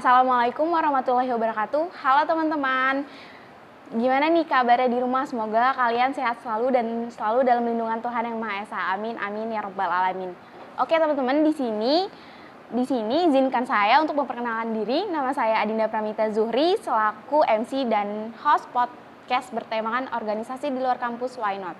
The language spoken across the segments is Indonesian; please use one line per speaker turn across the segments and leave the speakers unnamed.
Assalamualaikum warahmatullahi wabarakatuh. Halo teman-teman, gimana nih kabarnya di rumah? Semoga kalian sehat selalu dan selalu dalam lindungan Tuhan Yang Maha Esa. Amin, amin ya rabbal alamin. Oke teman-teman, di sini izinkan saya untuk memperkenalkan diri. Nama saya Adinda Pramita Zuhri selaku MC dan host podcast bertemakan organisasi di luar kampus Why Not.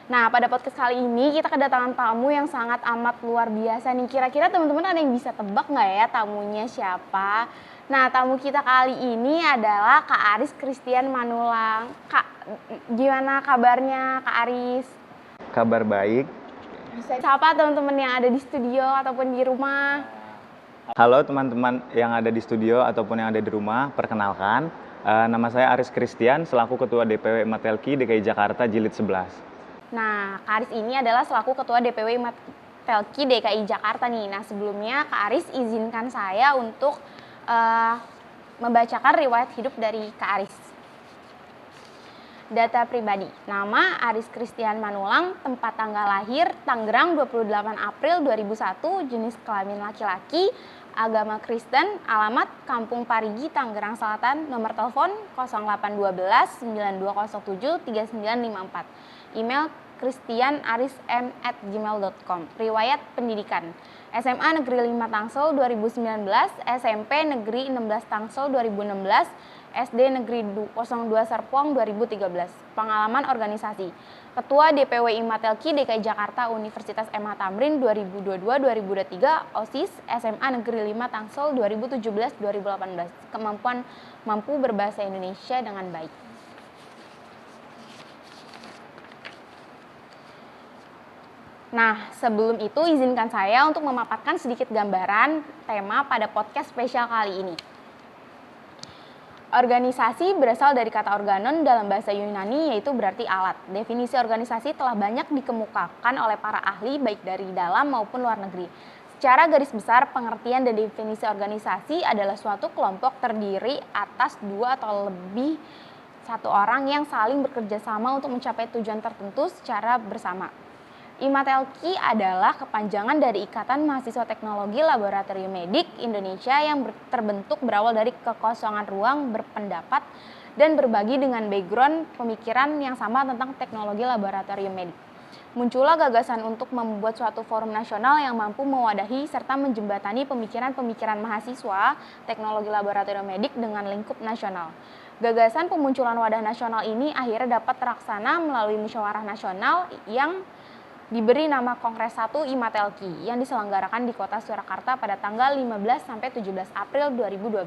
Nah, pada podcast kali ini kita kedatangan tamu yang sangat amat luar biasa nih. Kira-kira teman-teman ada yang bisa tebak nggak ya tamunya siapa? Nah, tamu kita kali ini adalah Kak Aris Christian Manulang. Kak, gimana kabarnya Kak Aris?
Kabar baik.
Bisa sapa teman-teman yang ada di studio ataupun di rumah?
Halo teman-teman yang ada di studio ataupun yang ada di rumah, perkenalkan. Nama saya Aris Christian, selaku Ketua DPW Matelki DKI Jakarta Jilid 11.
Nah, Kak Aris ini adalah selaku Ketua DPW Matelki DKI Jakarta nih. Nah, sebelumnya Kak Aris izinkan saya untuk membacakan riwayat hidup dari Kak Aris. Data pribadi, nama Aris Christian Manulang, tempat tanggal lahir Tangerang 28 April 2001, jenis kelamin laki-laki, agama Kristen, alamat Kampung Parigi, Tangerang Selatan, nomor telepon 0812 9207 3954. Email christianarism@gmail.com. Riwayat pendidikan, SMA Negeri 5 Tangsel 2019, SMP Negeri 16 Tangsel 2016, SD Negeri 02 Serpong 2013. Pengalaman organisasi, Ketua DPW Matelki DKI Jakarta Universitas MH Tamrin 2022-2023, OSIS SMA Negeri 5 Tangsel 2017-2018. Kemampuan mampu berbahasa Indonesia dengan baik. Nah, sebelum itu izinkan saya untuk memaparkan sedikit gambaran tema pada podcast spesial kali ini. Organisasi berasal dari kata organon dalam bahasa Yunani, yaitu berarti alat. Definisi organisasi telah banyak dikemukakan oleh para ahli baik dari dalam maupun luar negeri. Secara garis besar, pengertian dan definisi organisasi adalah suatu kelompok terdiri atas dua atau lebih satu orang yang saling bekerja sama untuk mencapai tujuan tertentu secara bersama. Matelki adalah kepanjangan dari Ikatan Mahasiswa Teknologi Laboratorium Medik Indonesia yang terbentuk berawal dari kekosongan ruang berpendapat dan berbagi dengan background pemikiran yang sama tentang teknologi laboratorium medik. Muncullah gagasan untuk membuat suatu forum nasional yang mampu mewadahi serta menjembatani pemikiran-pemikiran mahasiswa teknologi laboratorium medik dengan lingkup nasional. Gagasan pemunculan wadah nasional ini akhirnya dapat terlaksana melalui musyawarah nasional yang diberi nama Kongres 1 Matelki yang diselenggarakan di Kota Surakarta pada tanggal 15 sampai 17 April 2012.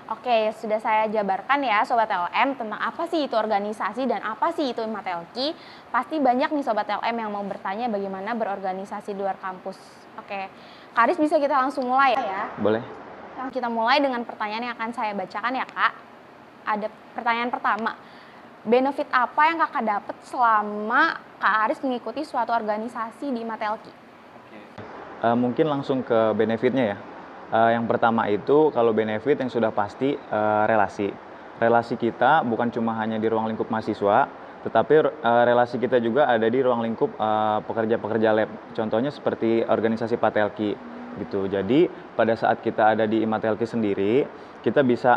Oke, sudah saya jabarkan ya Sobat LM tentang apa sih itu organisasi dan apa sih itu Matelki. Pasti banyak nih Sobat LM yang mau bertanya bagaimana berorganisasi di luar kampus. Oke, Kak Aris, bisa kita langsung mulai ya?
Boleh.
Kita mulai dengan pertanyaan yang akan saya bacakan ya Kak. Ada pertanyaan pertama. Benefit apa yang kakak dapat selama Kak Aris mengikuti suatu organisasi di Matelki?
Mungkin langsung ke benefitnya ya. Yang pertama itu kalau benefit yang sudah pasti relasi. Relasi kita bukan cuma hanya di ruang lingkup mahasiswa, tetapi relasi kita juga ada di ruang lingkup pekerja-pekerja lab. Contohnya seperti organisasi Matelki gitu. Jadi pada saat kita ada di Matelki sendiri, kita bisa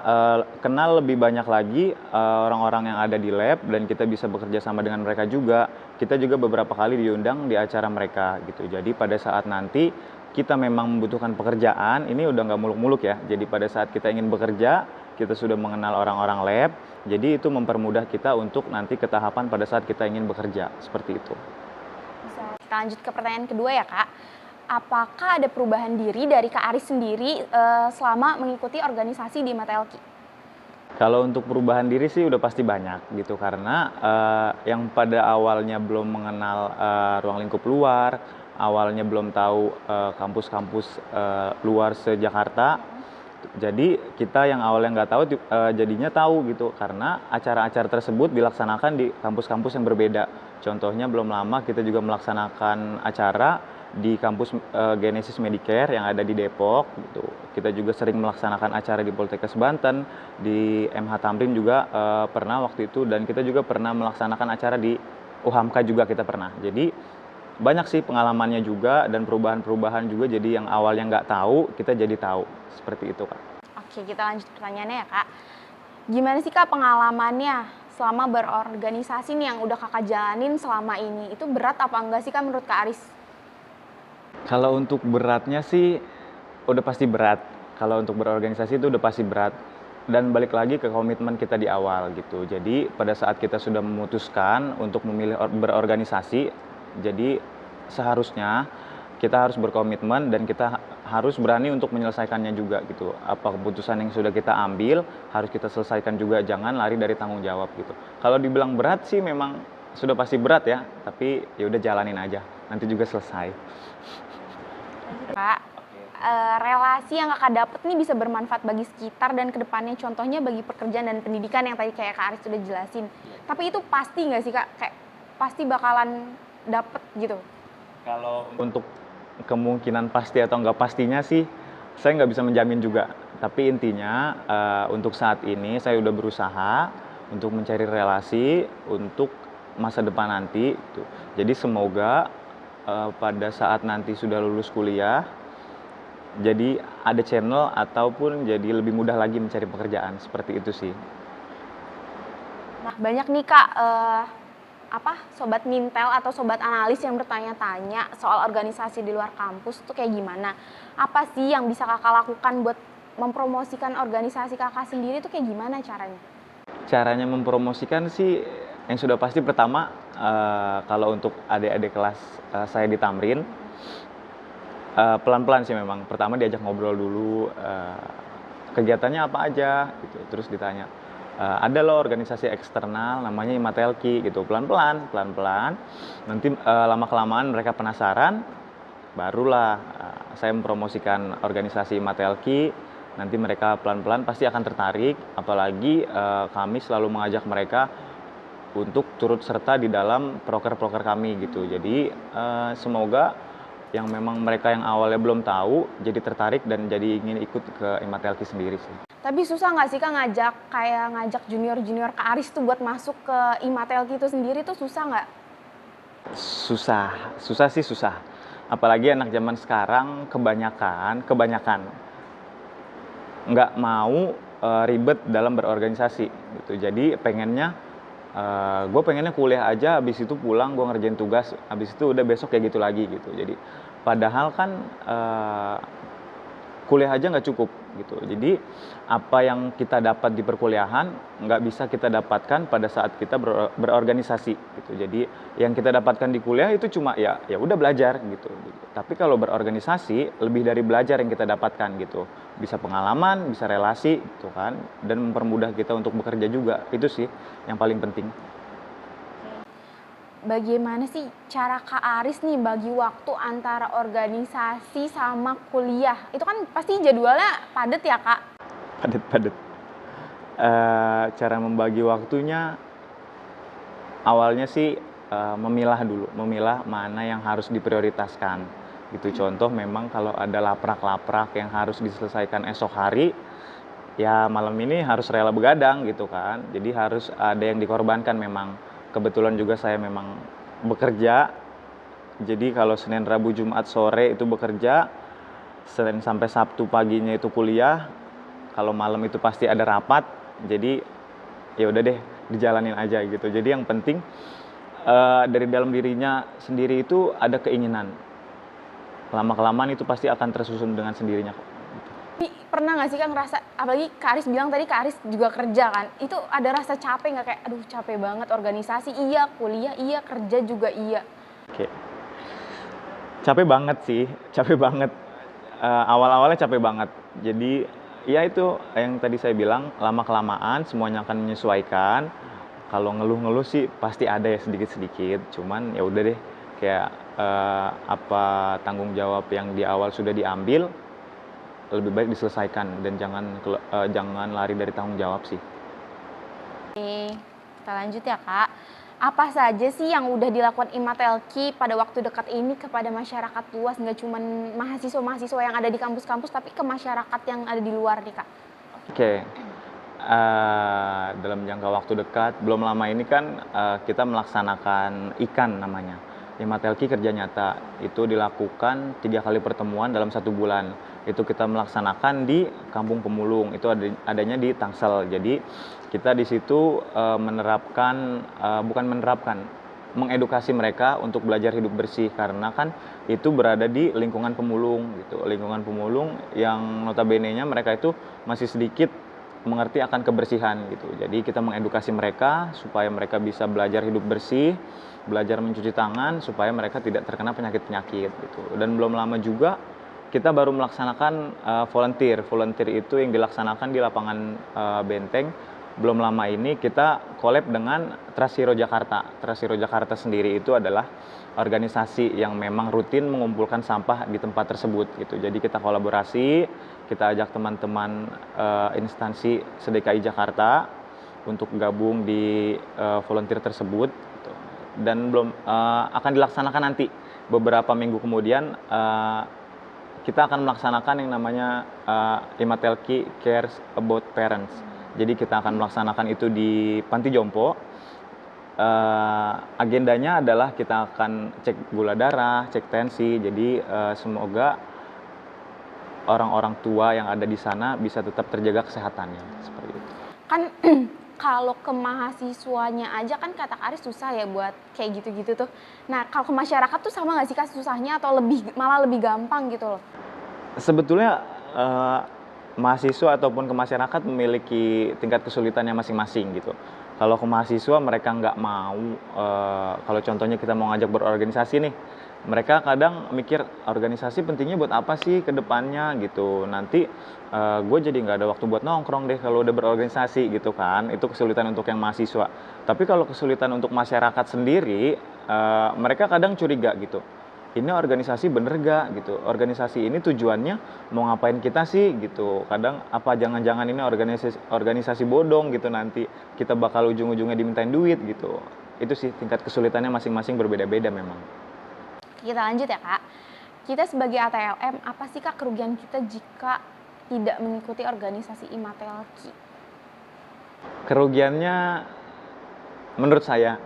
kenal lebih banyak lagi orang-orang yang ada di lab dan kita bisa bekerja sama dengan mereka juga. Kita juga beberapa kali diundang di acara mereka gitu. Jadi pada saat nanti kita memang membutuhkan pekerjaan, ini udah nggak muluk-muluk ya. Jadi pada saat kita ingin bekerja, kita sudah mengenal orang-orang lab. Jadi itu mempermudah kita untuk nanti ke tahapan pada saat kita ingin bekerja, seperti itu.
Bisa kita lanjut ke pertanyaan kedua ya Kak. Apakah ada perubahan diri dari Kak Aris sendiri selama mengikuti organisasi di Matelki?
Kalau untuk perubahan diri sih udah pasti banyak gitu, karena yang pada awalnya belum mengenal ruang lingkup luar, awalnya belum tahu kampus-kampus luar se-Jakarta. Jadi kita yang awalnya nggak tahu jadinya tahu gitu, karena acara-acara tersebut dilaksanakan di kampus-kampus yang berbeda. Contohnya belum lama kita juga melaksanakan acara di kampus Genesis Medicare yang ada di Depok gitu. Kita juga sering melaksanakan acara di Poltekkes Banten, di MH Tamrin juga pernah waktu itu, dan kita juga pernah melaksanakan acara di UHAMKA juga kita pernah. Jadi banyak sih pengalamannya juga dan perubahan-perubahan juga, jadi yang awalnya nggak tahu kita jadi tahu, seperti itu Kak.
Oke, kita lanjut pertanyaannya ya Kak. Gimana sih Kak pengalamannya selama berorganisasi nih yang udah Kakak jalanin selama ini? Itu berat apa enggak sih Kak menurut Kak Aris?
Kalau untuk beratnya sih udah pasti berat. Kalau untuk berorganisasi itu udah pasti berat. Dan balik lagi ke komitmen kita di awal gitu. Jadi pada saat kita sudah memutuskan untuk memilih berorganisasi, jadi seharusnya kita harus berkomitmen dan kita harus berani untuk menyelesaikannya juga gitu. Apa keputusan yang sudah kita ambil harus kita selesaikan juga, jangan lari dari tanggung jawab gitu. Kalau dibilang berat sih memang sudah pasti berat ya, tapi ya udah jalanin aja. Nanti juga selesai.
Kak, relasi yang Kakak dapet nih bisa bermanfaat bagi sekitar dan kedepannya contohnya bagi pekerjaan dan pendidikan yang tadi kayak Kak Aris sudah jelasin. Tapi itu pasti nggak sih Kak? Kayak pasti bakalan dapet gitu?
Kalau untuk kemungkinan pasti atau nggak pastinya sih, saya nggak bisa menjamin juga. Tapi intinya untuk saat ini saya udah berusaha untuk mencari relasi untuk masa depan nanti. Gitu. Jadi semoga pada saat nanti sudah lulus kuliah, jadi ada channel ataupun jadi lebih mudah lagi mencari pekerjaan. Seperti itu sih.
Nah, banyak nih Kak, sobat mintel atau sobat analis yang bertanya-tanya soal organisasi di luar kampus tuh kayak gimana? Apa sih yang bisa Kakak lakukan buat mempromosikan organisasi Kakak sendiri tuh kayak gimana caranya?
Caranya mempromosikan sih yang sudah pasti pertama kalau untuk adik-adik kelas saya di Tamrin, pelan-pelan sih memang. Pertama diajak ngobrol dulu, kegiatannya apa aja gitu. Terus ditanya, ada loh organisasi eksternal namanya Imatelki gitu. Pelan-pelan, pelan-pelan. Nanti lama-kelamaan mereka penasaran, barulah saya mempromosikan organisasi Imatelki. Nanti mereka pelan-pelan pasti akan tertarik. Apalagi kami selalu mengajak mereka untuk turut serta di dalam proker-proker kami gitu. Jadi semoga yang memang mereka yang awalnya belum tahu jadi tertarik dan jadi ingin ikut ke Imatelki sendiri sih.
Tapi susah nggak sih Kak ngajak junior-junior Kak Aris tuh buat masuk ke Imatelki itu sendiri tuh susah nggak?
Susah sih susah. Apalagi anak zaman sekarang kebanyakan nggak mau ribet dalam berorganisasi gitu. Jadi gue pengennya kuliah aja, habis itu pulang gue ngerjain tugas, habis itu udah besok kayak gitu lagi gitu. Jadi padahal kan kuliah aja nggak cukup gitu. Jadi apa yang kita dapat di perkuliahan nggak bisa kita dapatkan pada saat kita berorganisasi gitu. Jadi yang kita dapatkan di kuliah itu cuma ya udah belajar gitu. Tapi kalau berorganisasi lebih dari belajar yang kita dapatkan gitu. Bisa pengalaman, bisa relasi gitu kan, dan mempermudah kita untuk bekerja juga. Itu sih yang paling penting.
Bagaimana sih cara Kak Aris nih bagi waktu antara organisasi sama kuliah? Itu kan pasti jadwalnya padat ya Kak?
Padat. Cara membagi waktunya awalnya sih memilah mana yang harus diprioritaskan gitu. Contoh memang kalau ada laprak-laprak yang harus diselesaikan esok hari, ya malam ini harus rela begadang gitu kan. Jadi harus ada yang dikorbankan memang. Kebetulan juga saya memang bekerja, jadi kalau Senin, Rabu, Jumat sore itu bekerja, Senin sampai Sabtu paginya itu kuliah, kalau malam itu pasti ada rapat, jadi ya udah deh dijalanin aja gitu. Jadi yang penting dari dalam dirinya sendiri itu ada keinginan, lama-kelamaan itu pasti akan tersusun dengan sendirinya kok.
Pernah nggak sih Kak ngerasa, apalagi Kak Aris bilang tadi Kak Aris juga kerja kan, itu ada rasa capek nggak, kayak aduh capek banget organisasi iya, kuliah iya, kerja juga iya?
Oke. Capek banget sih, capek banget. Awal-awalnya capek banget. Jadi ya itu yang tadi saya bilang, lama-kelamaan semuanya akan menyesuaikan. Kalau ngeluh-ngeluh sih pasti ada ya sedikit-sedikit, cuman ya udah deh, kayak apa tanggung jawab yang di awal sudah diambil, lebih baik diselesaikan dan jangan lari dari tanggung jawab sih.
Oke, kita lanjut ya Kak. Apa saja sih yang udah dilakukan Imatelki pada waktu dekat ini kepada masyarakat luas, nggak cuma mahasiswa-mahasiswa yang ada di kampus-kampus, tapi ke masyarakat yang ada di luar nih Kak?
Oke. Dalam jangka waktu dekat, belum lama ini kan kita melaksanakan IKAN namanya. Imatelki Kerja Nyata. Itu dilakukan 3 kali pertemuan dalam 1 bulan. itu kita melaksanakan di Kampung Pemulung, itu adanya di Tangsel. Jadi kita di situ mengedukasi mereka untuk belajar hidup bersih, karena kan itu berada di lingkungan pemulung gitu. Lingkungan pemulung yang notabene-nya mereka itu masih sedikit mengerti akan kebersihan gitu. Jadi kita mengedukasi mereka supaya mereka bisa belajar hidup bersih, belajar mencuci tangan supaya mereka tidak terkena penyakit-penyakit gitu. Dan belum lama juga kita baru melaksanakan volunteer. Volunteer itu yang dilaksanakan di lapangan Benteng. Belum lama ini kita collab dengan Trust Hero Jakarta. Trust Hero Jakarta sendiri itu adalah organisasi yang memang rutin mengumpulkan sampah di tempat tersebut gitu. Jadi kita kolaborasi, kita ajak teman-teman instansi se-DKI Jakarta untuk gabung di volunteer tersebut gitu. Dan akan dilaksanakan nanti beberapa minggu kemudian. Kita akan melaksanakan yang namanya Imatelki Cares About Parents. Jadi kita akan melaksanakan itu di Panti Jompo. Agendanya adalah kita akan cek gula darah, cek tensi. Jadi semoga orang-orang tua yang ada di sana bisa tetap terjaga kesehatannya. Seperti itu.
Kan kalau ke mahasiswanya aja kan kata Aris susah ya buat kayak gitu-gitu tuh. Nah kalau ke masyarakat tuh sama nggak sih Kak susahnya atau malah lebih gampang gitu loh?
Sebetulnya mahasiswa ataupun ke masyarakat memiliki tingkat kesulitannya masing-masing gitu. Kalau ke mahasiswa mereka nggak mau, kalau contohnya kita mau ngajak berorganisasi nih, mereka kadang mikir organisasi pentingnya buat apa sih ke depannya gitu. Nanti gue jadi nggak ada waktu buat nongkrong deh kalau udah berorganisasi gitu kan. Itu kesulitan untuk yang mahasiswa. Tapi kalau kesulitan untuk masyarakat sendiri, mereka kadang curiga gitu. Ini organisasi bener gak gitu, organisasi ini tujuannya mau ngapain kita sih gitu. Kadang apa jangan-jangan ini organisasi bodong gitu, nanti kita bakal ujung-ujungnya dimintain duit gitu. Itu sih tingkat kesulitannya masing-masing berbeda-beda memang.
Kita lanjut ya Kak. Kita sebagai ATLM, apa sih Kak kerugian kita jika tidak mengikuti organisasi Imatelki?
Kerugiannya menurut saya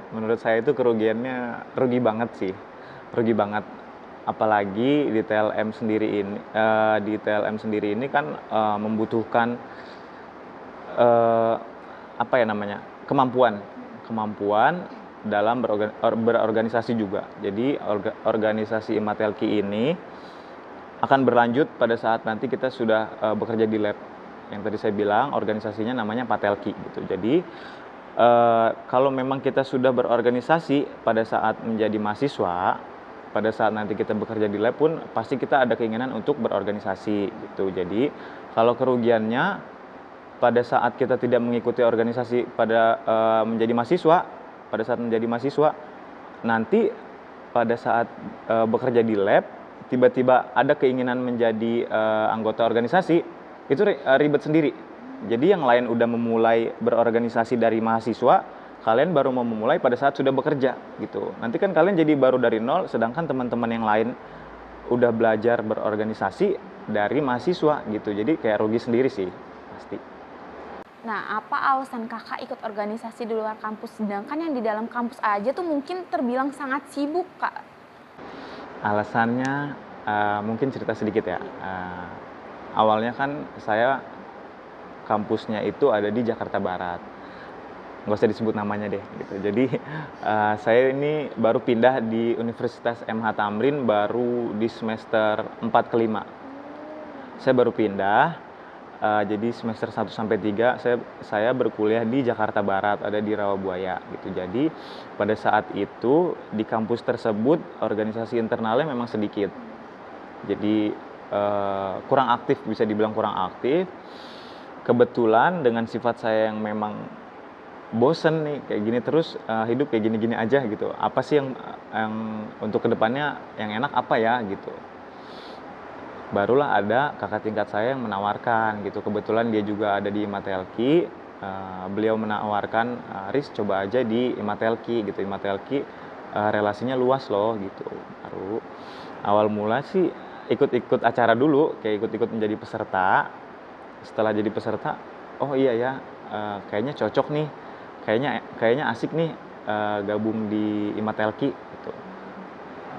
itu kerugiannya rugi banget sih. Rugi banget, apalagi di TLM sendiri ini kan membutuhkan kemampuan dalam berorganisasi juga. Jadi organisasi Imatelki ini akan berlanjut pada saat nanti kita sudah bekerja di lab. Yang tadi saya bilang organisasinya namanya Patelki gitu. Jadi kalau memang kita sudah berorganisasi pada saat menjadi mahasiswa, pada saat nanti kita bekerja di lab pun pasti kita ada keinginan untuk berorganisasi gitu. Jadi kalau kerugiannya pada saat kita tidak mengikuti organisasi menjadi mahasiswa, nanti pada saat bekerja di lab tiba-tiba ada keinginan menjadi anggota organisasi, itu ribet sendiri. Jadi yang lain udah memulai berorganisasi dari mahasiswa, kalian baru mau memulai pada saat sudah bekerja gitu. Nanti kan kalian jadi baru dari nol, sedangkan teman-teman yang lain udah belajar berorganisasi dari mahasiswa gitu. Jadi kayak rugi sendiri sih pasti.
Nah, apa alasan Kakak ikut organisasi di luar kampus, sedangkan yang di dalam kampus aja tuh mungkin terbilang sangat sibuk Kak?
Alasannya mungkin cerita sedikit ya. Awalnya kan saya kampusnya itu ada di Jakarta Barat. Nggak usah disebut namanya deh gitu. Jadi saya ini baru pindah di Universitas MH Tamrin baru di semester 4 ke 5. Saya baru pindah, jadi semester 1 sampai 3 saya berkuliah di Jakarta Barat, ada di Rawabuaya gitu. Jadi pada saat itu di kampus tersebut organisasi internalnya memang sedikit. Jadi kurang aktif, bisa dibilang kurang aktif. Kebetulan dengan sifat saya yang memang bosen nih kayak gini terus, hidup kayak gini-gini aja gitu. Apa sih yang untuk kedepannya yang enak apa ya gitu. Barulah ada kakak tingkat saya yang menawarkan gitu. Kebetulan dia juga ada di Imatelki. Beliau menawarkan, Riz coba aja di Imatelki gitu. Imatelki relasinya luas loh gitu. Baru awal mula sih ikut-ikut acara dulu, kayak ikut-ikut menjadi peserta. Setelah jadi peserta, oh iya ya, kayaknya cocok nih. Kayaknya asik nih gabung di Imatelki gitu.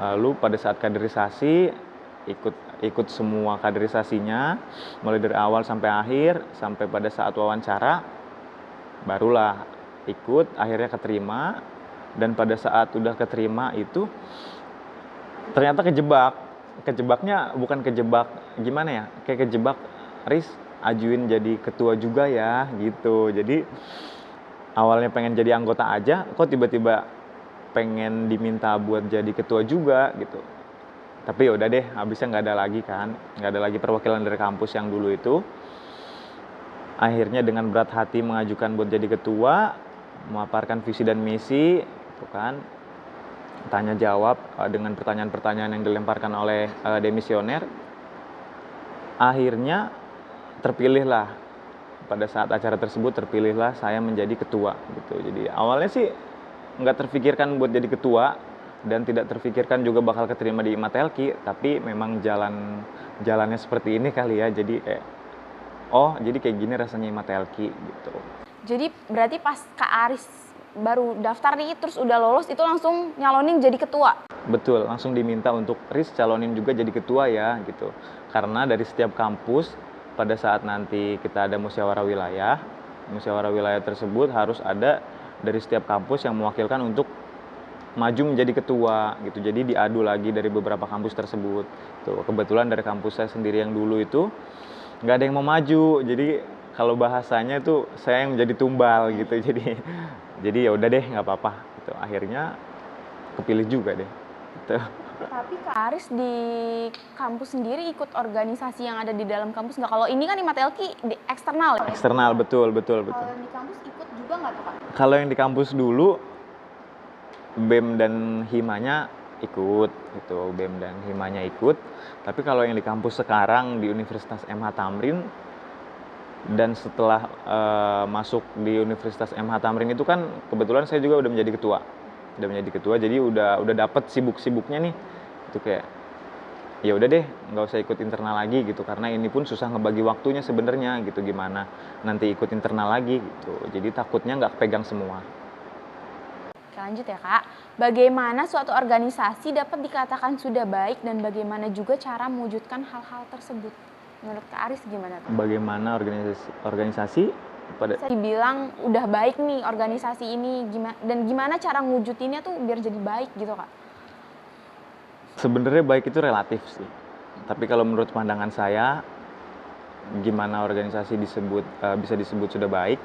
Lalu pada saat kaderisasi ikut semua kaderisasinya, mulai dari awal sampai akhir, sampai pada saat wawancara, barulah ikut, akhirnya keterima. Dan pada saat udah keterima itu, ternyata kejebaknya bukan kejebak gimana ya, kayak kejebak, Riz ajuin jadi ketua juga ya gitu. Jadi awalnya pengen jadi anggota aja, kok tiba-tiba pengen diminta buat jadi ketua juga gitu. Tapi udah deh, habisnya nggak ada lagi kan, nggak ada lagi perwakilan dari kampus yang dulu itu. Akhirnya dengan berat hati mengajukan buat jadi ketua, memaparkan visi dan misi, itu kan, tanya jawab dengan pertanyaan-pertanyaan yang dilemparkan oleh demisioner. Akhirnya terpilihlah, pada saat acara tersebut terpilihlah saya menjadi ketua gitu. Jadi awalnya sih nggak terfikirkan buat jadi ketua dan tidak terfikirkan juga bakal keterima di Imatelki, tapi memang jalannya seperti ini kali ya. Jadi oh jadi kayak gini rasanya Imatelki gitu.
Jadi berarti pas Kak Aris baru daftar nih terus udah lolos itu langsung nyalonin jadi ketua?
Betul, langsung diminta untuk Riz calonin juga jadi ketua ya gitu. Karena dari setiap kampus pada saat nanti kita ada musyawarah wilayah tersebut harus ada dari setiap kampus yang mewakilkan untuk maju menjadi ketua gitu. Jadi diadu lagi dari beberapa kampus tersebut. Tuh, kebetulan dari kampus saya sendiri yang dulu itu nggak ada yang mau maju. Jadi kalau bahasanya itu saya yang menjadi tumbal gitu. Jadi ya udah deh nggak apa-apa gitu. Akhirnya kepilih juga deh. Gitu.
Tapi Kak Aris di kampus sendiri ikut organisasi yang ada di dalam kampus nggak? Kalau ini kan Imatelki di eksternal ya?
Eksternal, betul.
Kalau yang di kampus ikut juga nggak tuh Kak?
Kalau yang di kampus dulu BEM dan Himanya ikut gitu, BEM dan Himanya ikut. Tapi kalau yang di kampus sekarang di Universitas MH Tamrin, dan setelah masuk di Universitas MH Tamrin itu kan kebetulan saya juga udah menjadi ketua, jadi udah dapet sibuk-sibuknya nih itu kayak ya udah deh nggak usah ikut internal lagi gitu, karena ini pun susah ngebagi waktunya sebenarnya gitu, gimana nanti ikut internal lagi gitu, jadi takutnya nggak pegang semua.
Oke, lanjut ya Kak. Bagaimana suatu organisasi dapat dikatakan sudah baik dan bagaimana juga cara mewujudkan hal-hal tersebut? Menurut Kak Aris gimana?
Bagaimana organisasi pada
Bisa dibilang udah baik nih organisasi ini, dan gimana cara ngewujudinnya tuh biar jadi baik gitu Kak?
Sebenarnya baik itu relatif sih. Tapi kalau menurut pandangan saya, gimana organisasi bisa disebut sudah baik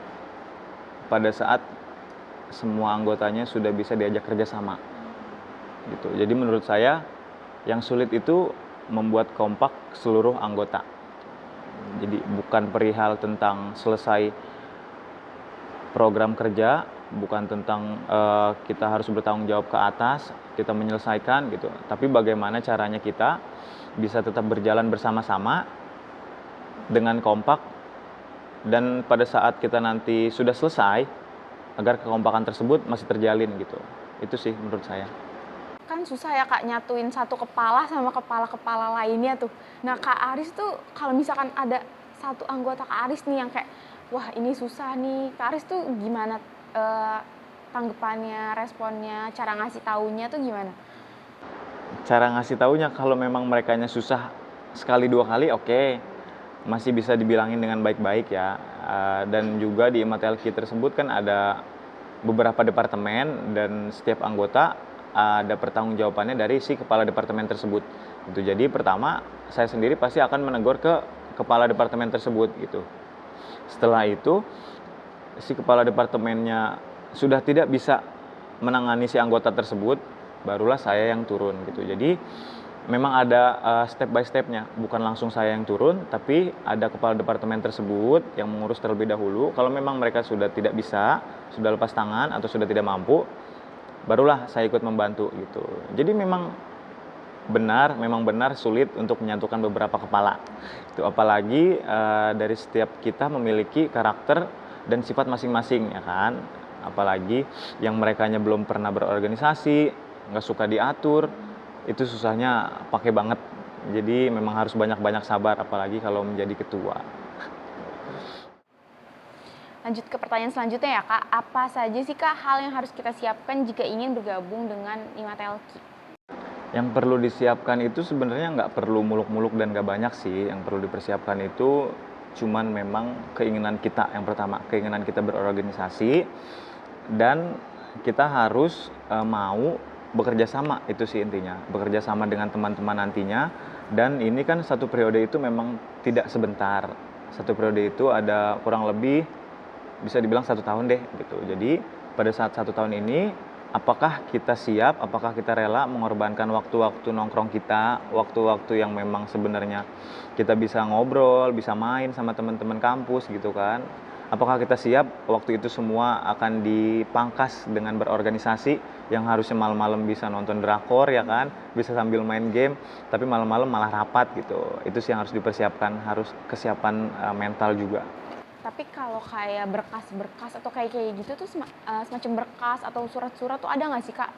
pada saat semua anggotanya sudah bisa diajak kerjasama. Gitu. Jadi menurut saya yang sulit itu membuat kompak seluruh anggota. Jadi bukan perihal tentang selesai program kerja, bukan tentang kita harus bertanggung jawab ke atas, kita menyelesaikan gitu. Tapi bagaimana caranya kita bisa tetap berjalan bersama-sama dengan kompak, dan pada saat kita nanti sudah selesai, agar kekompakan tersebut masih terjalin gitu. Itu sih menurut saya.
Kan susah ya Kak nyatuin satu kepala sama kepala-kepala lainnya tuh. Nah Kak Aris tuh kalau misalkan ada satu anggota Kak Aris nih yang kayak wah ini susah nih, Kak Aris tuh gimana tanggapannya, responnya, cara ngasih taunya tuh gimana?
Cara ngasih taunya kalau memang merekanya susah sekali dua kali oke, masih bisa dibilangin dengan baik-baik ya. Dan juga di Imatelki tersebut kan ada beberapa departemen dan setiap anggota ada pertanggungjawabannya dari si kepala departemen tersebut. Gitu. Jadi pertama saya sendiri pasti akan menegur ke kepala departemen tersebut gitu. Setelah itu si kepala departemennya sudah tidak bisa menangani si anggota tersebut, barulah saya yang turun gitu. Jadi memang ada step by stepnya, bukan langsung saya yang turun, tapi ada kepala departemen tersebut yang mengurus terlebih dahulu. Kalau memang mereka sudah tidak bisa, sudah lepas tangan atau sudah tidak mampu, barulah saya ikut membantu gitu. Jadi memang benar sulit untuk menyatukan beberapa kepala. Itu apalagi dari setiap kita memiliki karakter dan sifat masing-masing ya kan. Apalagi yang merekanya belum pernah berorganisasi, nggak suka diatur, itu susahnya pakai banget. Jadi memang harus banyak-banyak sabar, apalagi kalau menjadi ketua.
Lanjut ke pertanyaan selanjutnya ya Kak, apa saja sih Kak hal yang harus kita siapkan jika ingin bergabung dengan Imatelki?
Yang perlu disiapkan itu sebenarnya nggak perlu muluk-muluk dan nggak banyak sih. Yang perlu dipersiapkan itu cuman memang keinginan kita yang pertama, keinginan kita berorganisasi dan kita harus mau bekerja sama, itu sih intinya. Bekerja sama dengan teman-teman nantinya, dan ini kan satu periode itu memang tidak sebentar. Satu periode itu ada kurang lebih bisa dibilang 1 tahun deh gitu. Jadi pada saat 1 tahun ini, apakah kita siap, apakah kita rela mengorbankan waktu-waktu nongkrong kita, waktu-waktu yang memang sebenarnya kita bisa ngobrol, bisa main sama teman-teman kampus gitu kan. Apakah kita siap waktu itu semua akan dipangkas dengan berorganisasi yang harusnya malam-malam bisa nonton drakor ya kan, bisa sambil main game, tapi malam-malam malah rapat gitu. Itu sih yang harus dipersiapkan, harus kesiapan mental juga.
Tapi kalau kayak berkas-berkas atau kayak kayak gitu tuh semacam berkas atau surat-surat tuh ada nggak sih Kak?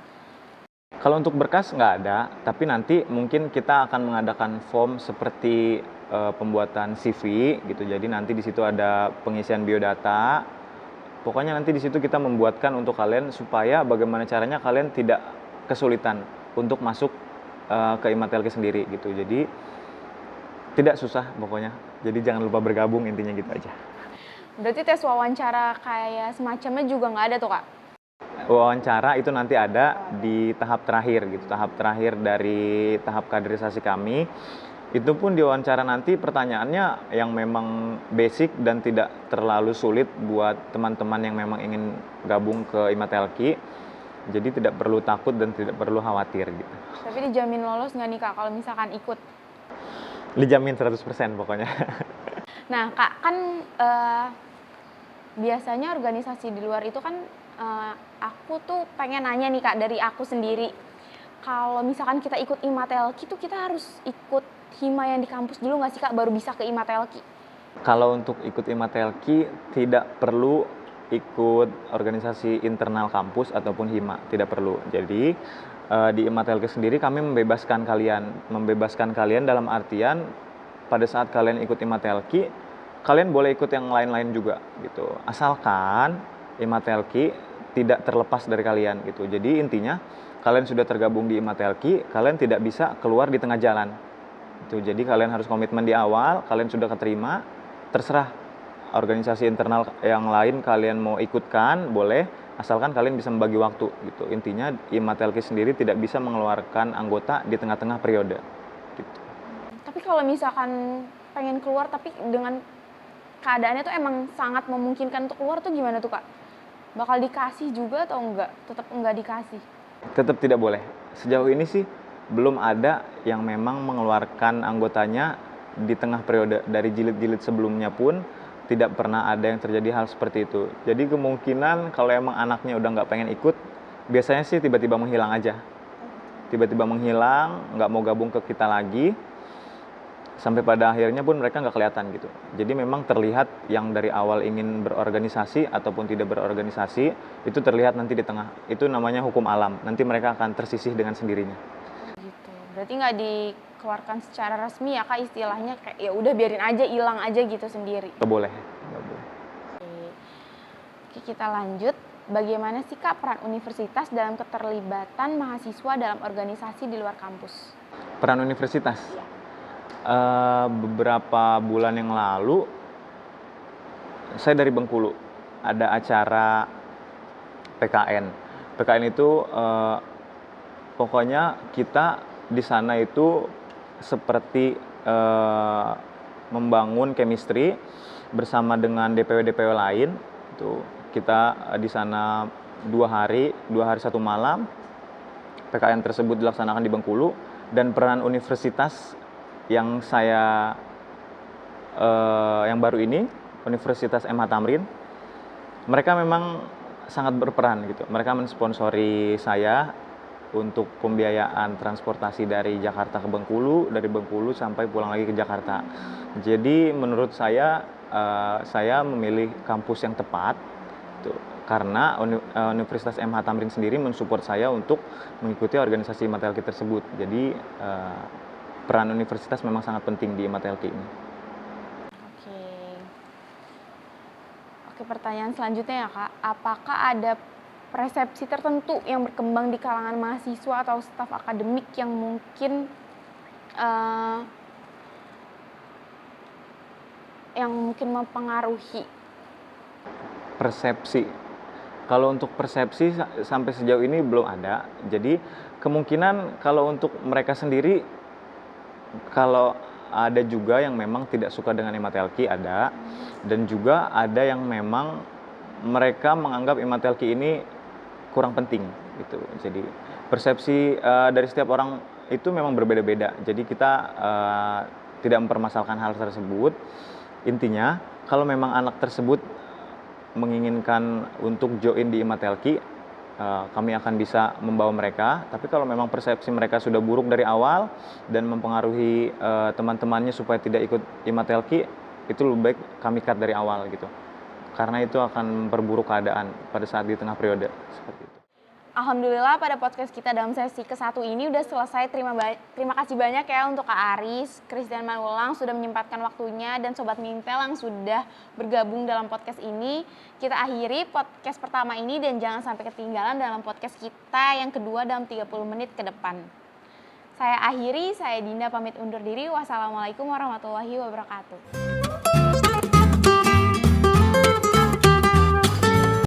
Kalau untuk berkas nggak ada, tapi nanti mungkin kita akan mengadakan form seperti pembuatan CV gitu. Jadi nanti di situ ada pengisian biodata. Pokoknya nanti di situ kita membuatkan untuk kalian supaya bagaimana caranya kalian tidak kesulitan untuk masuk ke IMATELKI sendiri gitu. Jadi tidak susah pokoknya. Jadi jangan lupa bergabung, intinya gitu aja.
Berarti tes wawancara kayak semacamnya juga nggak ada tuh Kak?
Wawancara itu nanti ada di tahap terakhir gitu, tahap terakhir dari tahap kaderisasi kami. Itu pun di wawancara nanti pertanyaannya yang memang basic dan tidak terlalu sulit buat teman-teman yang memang ingin gabung ke IMATELKI. Jadi tidak perlu takut dan tidak perlu khawatir gitu.
Tapi dijamin lolos nggak nih Kak kalau misalkan ikut?
Dijamin 100% pokoknya.
Nah Kak, kan biasanya organisasi di luar itu kan aku tuh pengen nanya nih Kak dari aku sendiri. Kalau misalkan kita ikut IMATELKI tuh kita harus ikut hima yang di kampus dulu nggak sih Kak baru bisa ke IMATELKI?
Kalau untuk ikut IMATELKI tidak perlu ikut organisasi internal kampus ataupun hima, tidak perlu. Jadi di IMATELKI sendiri kami membebaskan kalian dalam artian pada saat kalian ikut IMATELKI, kalian boleh ikut yang lain-lain juga gitu. Asalkan IMATELKI tidak terlepas dari kalian gitu. Jadi intinya kalian sudah tergabung di IMATELKI, kalian tidak bisa keluar di tengah jalan. Itu jadi kalian harus komitmen di awal, kalian sudah keterima, terserah organisasi internal yang lain kalian mau ikutkan, boleh, asalkan kalian bisa membagi waktu gitu. Intinya IMATELKI sendiri tidak bisa mengeluarkan anggota di tengah-tengah periode gitu.
Tapi kalau misalkan pengen keluar tapi dengan keadaannya tuh emang sangat memungkinkan untuk keluar tuh gimana tuh Kak? Bakal dikasih juga atau enggak? Tetap enggak dikasih?
Tetap tidak boleh. Sejauh ini sih belum ada yang memang mengeluarkan anggotanya di tengah periode. Dari jilid-jilid sebelumnya pun tidak pernah ada yang terjadi hal seperti itu. Jadi kemungkinan kalau emang anaknya udah nggak pengen ikut, biasanya sih tiba-tiba menghilang aja. Tiba-tiba menghilang, nggak mau gabung ke kita lagi, sampai pada akhirnya pun mereka nggak kelihatan gitu. Jadi memang terlihat yang dari awal ingin berorganisasi ataupun tidak berorganisasi, itu terlihat nanti di tengah. Itu namanya hukum alam. Nanti mereka akan tersisih dengan sendirinya.
Gitu. Berarti nggak dikeluarkan secara resmi ya Kak istilahnya kayak ya udah biarin aja hilang aja gitu sendiri.
Nggak boleh. Nggak boleh.
Oke, kita lanjut. Bagaimana sih Kak peran universitas dalam keterlibatan mahasiswa dalam organisasi di luar kampus?
Peran universitas. Beberapa bulan yang lalu saya dari Bengkulu ada acara PKN. PKN itu pokoknya kita di sana itu seperti membangun chemistry bersama dengan DPW-DPW lain. Itu kita di sana 2 hari 1 malam. PKN tersebut dilaksanakan di Bengkulu, dan peran universitas yang yang baru ini, Universitas MH Tamrin, mereka memang sangat berperan gitu. Mereka mensponsori saya untuk pembiayaan transportasi dari Jakarta ke Bengkulu, dari Bengkulu sampai pulang lagi ke Jakarta. Jadi menurut saya memilih kampus yang tepat gitu, karena Universitas MH Tamrin sendiri mensupport saya untuk mengikuti organisasi IMATELKI tersebut. Jadi peran universitas memang sangat penting di IMATELKI ini.
Oke, pertanyaan selanjutnya ya Kak, apakah ada persepsi tertentu yang berkembang di kalangan mahasiswa atau staf akademik yang mungkin mempengaruhi?
Persepsi. Kalau untuk persepsi sampai sejauh ini belum ada. Jadi kemungkinan kalau untuk mereka sendiri, kalau ada juga yang memang tidak suka dengan Imatelki ada, dan juga ada yang memang mereka menganggap Imatelki ini kurang penting gitu. Jadi persepsi dari setiap orang itu memang berbeda-beda. Jadi kita tidak mempermasalahkan hal tersebut. Intinya kalau memang anak tersebut menginginkan untuk join di Imatelki, kami akan bisa membawa mereka. Tapi kalau memang persepsi mereka sudah buruk dari awal dan mempengaruhi teman-temannya supaya tidak ikut Imatelki, itu lebih baik kami cut dari awal gitu. Karena itu akan memperburuk keadaan pada saat di tengah periode seperti itu.
Alhamdulillah pada podcast kita dalam sesi ke-1 ini udah selesai. Terima kasih banyak ya untuk Kak Aris, Christian Manulang sudah menyempatkan waktunya, dan Sobat Mintel yang sudah bergabung dalam podcast ini. Kita akhiri podcast pertama ini dan jangan sampai ketinggalan dalam podcast kita yang kedua dalam 30 menit ke depan. Saya Dinda pamit undur diri. Wassalamualaikum warahmatullahi wabarakatuh.